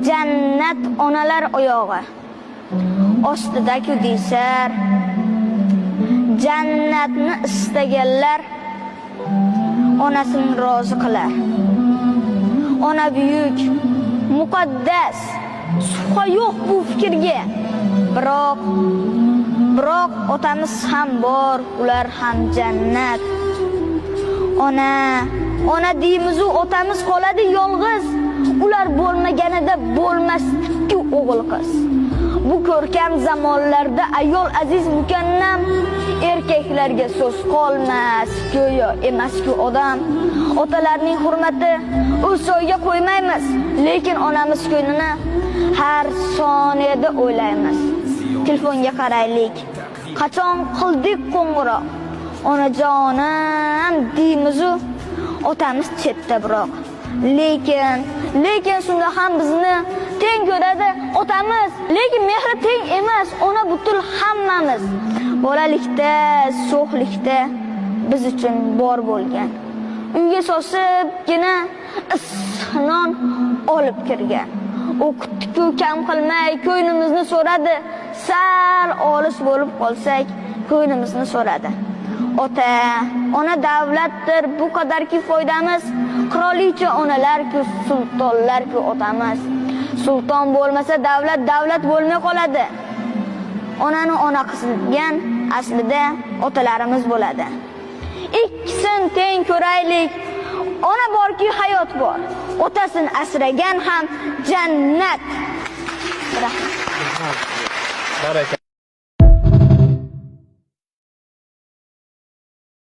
Jannat onalar oyog'i ostida-ku deysar, jannatni istaganlar onasini rozi qilar. Ona buyuk, muqaddas, shubha yo'q bu fikrga. Biroq otamiz ham bor, ular ham jannat. Ona deymiz-u otamiz qoladi yolg'iz. Ular bo'lmaganida bo'lmasdi-ku o'g'il qiz. Bu ko'rkam zamonlarda ayol aziz mukannam, erkaklarga so'z qolmas, go'yo emas-ku odam. Otalarning hurmati o'soyga qo'ymaymiz, lekin onamiz ko'nglini har soniyada o'ylaymiz. Telefonga qaraylik. Qachon qildik qo'ng'iroq? Onajonim deymiz-u, otamiz chetda biroq. Lekin shunda ham bizni teng ko'radi otamiz, lekin mehri teng emas, ona butul hammamiz. Bolalikda, so'xlikda biz uchun bor bo'lgan. Uyga sosibgina isnon olib kirgan. O'qitdi-ku kam qilmay ko'ynimizni so'radi. Sal olis bo'lib qolsak, ko'ynimizni so'radi. Ona davlatdir, bu qadarki foydamiz. Qirolicha onalar-ku, sultonlar-ku otamiz. Sulton bo'lmasa davlat bo'lmay qoladi. Onani ona qilgan aslida otalarimiz bo'ladi. Ikkisin teng ko'raylik. Ona borki hayot bor. Otasini asragan ham jannat. Rahmat.